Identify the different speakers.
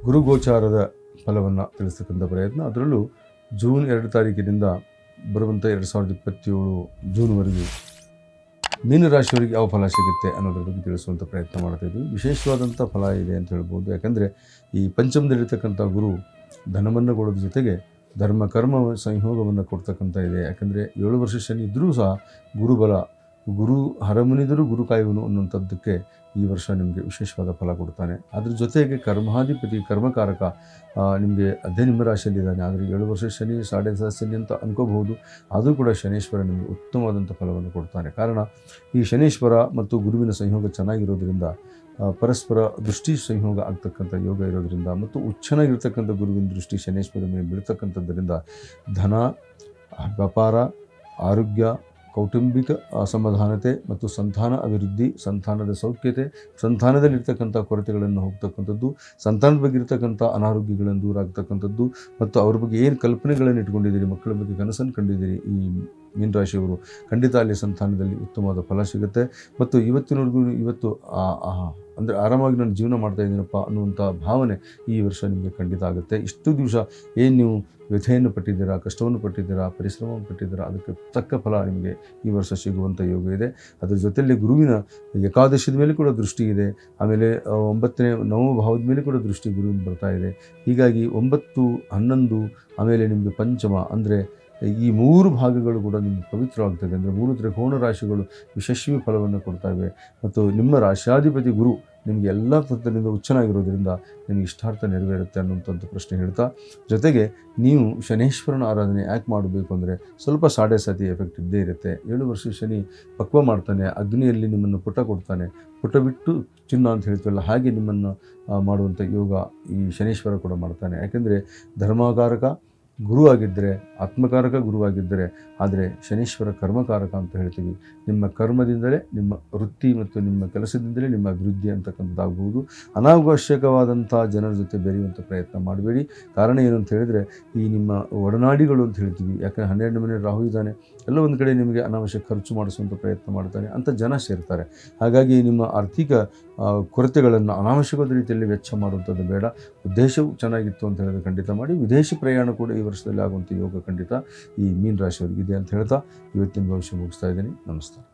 Speaker 1: ಗುರುಗೋಚಾರದ ಫಲವನ್ನು ತಿಳಿಸ್ತಕ್ಕಂಥ ಪ್ರಯತ್ನ. ಅದರಲ್ಲೂ ಜೂನ್ 2 ತಾರೀಕಿನಿಂದ ಬರುವಂಥ 2027 ಜೂನ್ವರೆಗೂ ಮೀನರಾಶಿಯವರಿಗೆ ಯಾವ ಫಲ ಸಿಗುತ್ತೆ ಅನ್ನೋದ್ರ ಬಗ್ಗೆ ತಿಳಿಸುವಂಥ ಪ್ರಯತ್ನ ಮಾಡ್ತಾಯಿದ್ವಿ. ವಿಶೇಷವಾದಂಥ ಫಲ ಇದೆ ಅಂತ ಹೇಳ್ಬೋದು. ಯಾಕಂದರೆ ಈ ಪಂಚಮದಲ್ಲಿರ್ತಕ್ಕಂಥ ಗುರು ಧನವನ್ನು ಕೊಡೋದ್ರ ಜೊತೆಗೆ ಧರ್ಮ ಕರ್ಮ ಸಂಯೋಗವನ್ನು ಕೊಡ್ತಕ್ಕಂಥ ಇದೆ. ಯಾಕಂದರೆ 7 ವರ್ಷ ಶನಿ ಇದ್ದರೂ ಸಹ ಗುರುಬಲ, ಗುರು ಹರಮುನಿದರೂ ಗುರು ಕಾಯುವನು ಅನ್ನುವಂಥದ್ದಕ್ಕೆ ಈ ವರ್ಷ ನಿಮಗೆ ವಿಶೇಷವಾದ ಫಲ ಕೊಡ್ತಾನೆ. ಅದ್ರ ಜೊತೆಗೆ ಕರ್ಮಾಧಿಪತಿ ಕರ್ಮಕಾರಕ ನಿಮಗೆ ಅದೇ ನಿಮ್ಮ ರಾಶಿಯಲ್ಲಿದ್ದಾನೆ. ಆದರೆ 7 ವರ್ಷ ಶನಿ ಸಾಡೆ ಶನಿ ಅಂತ ಅನ್ಕೋಬಹುದು. ಆದರೂ ಕೂಡ ಶನೇಶ್ವರ ನಿಮಗೆ ಉತ್ತಮವಾದಂಥ ಫಲವನ್ನು ಕೊಡ್ತಾನೆ. ಕಾರಣ ಈ ಶನೇಶ್ವರ ಮತ್ತು ಗುರುವಿನ ಸಂಯೋಗ ಚೆನ್ನಾಗಿರೋದ್ರಿಂದ, ಪರಸ್ಪರ ದೃಷ್ಟಿ ಸಂಯೋಗ ಆಗ್ತಕ್ಕಂಥ ಯೋಗ ಇರೋದರಿಂದ ಮತ್ತು ಉಚ್ಚನಾಗಿರ್ತಕ್ಕಂಥ ಗುರುವಿನ ದೃಷ್ಟಿ ಶನೇಶ್ವರ ಮೇಲೆ ಬೀಳ್ತಕ್ಕಂಥದ್ದರಿಂದ ಧನ, ವ್ಯಾಪಾರ, ಆರೋಗ್ಯ, ಕೌಟುಂಬಿಕ ಅಸಮಾಧಾನತೆ ಮತ್ತು ಸಂತಾನ ಅಭಿವೃದ್ಧಿ, ಸಂತಾನದ ಸೌಖ್ಯತೆ, ಸಂತಾನದಲ್ಲಿರ್ತಕ್ಕಂಥ ಕೊರತೆಗಳನ್ನು ಹೋಗ್ತಕ್ಕಂಥದ್ದು, ಸಂತಾನದ ಬಗ್ಗೆ ಇರ್ತಕ್ಕಂಥ ಅನಾರೋಗ್ಯಗಳನ್ನು ದೂರ ಆಗ್ತಕ್ಕಂಥದ್ದು ಮತ್ತು ಅವ್ರ ಬಗ್ಗೆ ಏನು ಕಲ್ಪನೆಗಳನ್ನು ಇಟ್ಕೊಂಡಿದ್ದೀರಿ, ಮಕ್ಕಳ ಬಗ್ಗೆ ಕನಸನ್ನು ಕಂಡಿದ್ದೀರಿ ಈ ಮೀನರಾಶಿಯವರು, ಖಂಡಿತ ಅಲ್ಲಿ ಸಂತಾನದಲ್ಲಿ ಉತ್ತಮವಾದ ಫಲ ಸಿಗುತ್ತೆ. ಮತ್ತು ಇವತ್ತು ಅಂದರೆ ಆರಾಮಾಗಿ ನಾನು ಜೀವನ ಮಾಡ್ತಾಯಿದ್ದೀನಪ್ಪ ಅನ್ನುವಂಥ ಭಾವನೆ ಈ ವರ್ಷ ನಿಮಗೆ ಖಂಡಿತ ಆಗುತ್ತೆ. ಇಷ್ಟು ದಿವಸ ಏನು ನೀವು ವ್ಯಥೆಯನ್ನು ಪಟ್ಟಿದ್ದೀರಾ, ಕಷ್ಟವನ್ನು ಪಟ್ಟಿದ್ದೀರಾ, ಪರಿಶ್ರಮವನ್ನು ಪಟ್ಟಿದ್ದೀರಾ, ಅದಕ್ಕೆ ತಕ್ಕ ಫಲ ನಿಮಗೆ ಈ ವರ್ಷ ಸಿಗುವಂಥ ಯೋಗ ಇದೆ. ಅದರ ಜೊತೆಯಲ್ಲಿ ಗುರುವಿನ ಏಕಾದಶದ ಮೇಲೆ ಕೂಡ ದೃಷ್ಟಿ ಇದೆ. ಆಮೇಲೆ 9ನೇ ನವಭಾವದ ಮೇಲೆ ಕೂಡ ದೃಷ್ಟಿ ಗುರುವಿನ ಬರ್ತಾ ಇದೆ. ಹೀಗಾಗಿ 9, 11 ಆಮೇಲೆ ನಿಮಗೆ ಪಂಚಮ ಅಂದರೆ ಈ 3 ಭಾಗಗಳು ಕೂಡ ನಿಮಗೆ ಪವಿತ್ರವಾಗ್ತದೆ. ಅಂದರೆ 3 ತ್ರಿಕೋಣ ರಾಶಿಗಳು ಯಶಸ್ವಿ ಫಲವನ್ನು ಕೊಡ್ತಾ ಇವೆ. ಮತ್ತು ನಿಮ್ಮ ರಾಶ್ಯಾಧಿಪತಿ ಗುರು ನಿಮಗೆ ಎಲ್ಲ ತತ್ವದಿಂದ ಉಚ್ಚನಾಗಿರೋದ್ರಿಂದ ನಿಮಗೆ ಇಷ್ಟಾರ್ಥ ನೆರವೇರುತ್ತೆ ಅನ್ನುವಂಥದ್ದು ಪ್ರಶ್ನೆ ಹೇಳ್ತಾ, ಜೊತೆಗೆ ನೀವು ಶನೇಶ್ವರನ ಆರಾಧನೆ ಯಾಕೆ ಮಾಡಬೇಕು ಅಂದರೆ ಸ್ವಲ್ಪ ಸಾಡೆ ಸಾತಿ ಎಫೆಕ್ಟ್ ಇದ್ದೇ ಇರುತ್ತೆ. 7 ವರ್ಷ ಶನಿ ಪಕ್ವ ಮಾಡ್ತಾನೆ, ಅಗ್ನಿಯಲ್ಲಿ ನಿಮ್ಮನ್ನು ಪುಟ ಕೊಡ್ತಾನೆ, ಪುಟ ಬಿಟ್ಟು ಚಿನ್ನ ಅಂತ ಹೇಳ್ತೀವಲ್ಲ, ಹಾಗೆ ನಿಮ್ಮನ್ನು ಮಾಡುವಂಥ ಯೋಗ ಈ ಶನೇಶ್ವರ ಕೂಡ ಮಾಡ್ತಾನೆ. ಯಾಕೆಂದರೆ ಧರ್ಮಕಾರಕ ಗುರುವಾಗಿದ್ದರೆ, ಆತ್ಮಕಾರಕ ಗುರುವಾಗಿದ್ದರೆ, ಆದರೆ ಶನೀಶ್ವರ ಕರ್ಮಕಾರಕ ಅಂತ ಹೇಳ್ತೀವಿ. ನಿಮ್ಮ ಕರ್ಮದಿಂದಲೇ ನಿಮ್ಮ ವೃತ್ತಿ ಮತ್ತು ನಿಮ್ಮ ಕೆಲಸದಿಂದಲೇ ನಿಮ್ಮ ಅಭಿವೃದ್ಧಿ ಅಂತಕ್ಕಂಥದ್ದಾಗಬಹುದು. ಅನಾವಶ್ಯಕವಾದಂಥ ಜನರ ಜೊತೆ ಬೆರೆಯುವಂಥ ಪ್ರಯತ್ನ ಮಾಡಬೇಡಿ. ಕಾರಣ ಏನು ಅಂತ ಹೇಳಿದರೆ, ಈ ನಿಮ್ಮ ಒಡನಾಡಿಗಳು ಅಂತ ಹೇಳ್ತೀವಿ. ಯಾಕಂದರೆ 12ನೇ ಮನೆ ರಾಹು ಇದ್ದಾನೆ, ಎಲ್ಲ ಒಂದು ಕಡೆ ನಿಮಗೆ ಅನಾವಶ್ಯಕ ಖರ್ಚು ಮಾಡಿಸುವಂಥ ಪ್ರಯತ್ನ ಮಾಡ್ತಾನೆ, ಅಂಥ ಜನ ಸೇರ್ತಾರೆ. ಹಾಗಾಗಿ ನಿಮ್ಮ ಆರ್ಥಿಕ ಕೊರತೆಗಳನ್ನು ಅನಾವಶ್ಯಕವಾದ ರೀತಿಯಲ್ಲಿ ವೆಚ್ಚ ಮಾಡುವಂಥದ್ದು ಬೇಡ. ಉದ್ದೇಶವು ಚೆನ್ನಾಗಿತ್ತು ಅಂತ ಹೇಳಿದ್ರೆ ಖಂಡಿತ ಮಾಡಿ. ವಿದೇಶಿ ಪ್ರಯಾಣ ಕೂಡ ಈ ವರ್ಷದಲ್ಲಿ ಆಗುವಂಥ ಯೋಗ ಖಂಡಿತ ಈ ಮೀನ ರಾಶಿಯವರಿಗೆ ಇದೆ ಅಂತ ಹೇಳ್ತಾ ಇವತ್ತಿನ ಭವಿಷ್ಯ ಮುಗಿಸ್ತಾ ಇದ್ದೀನಿ. ನಮಸ್ಕಾರ.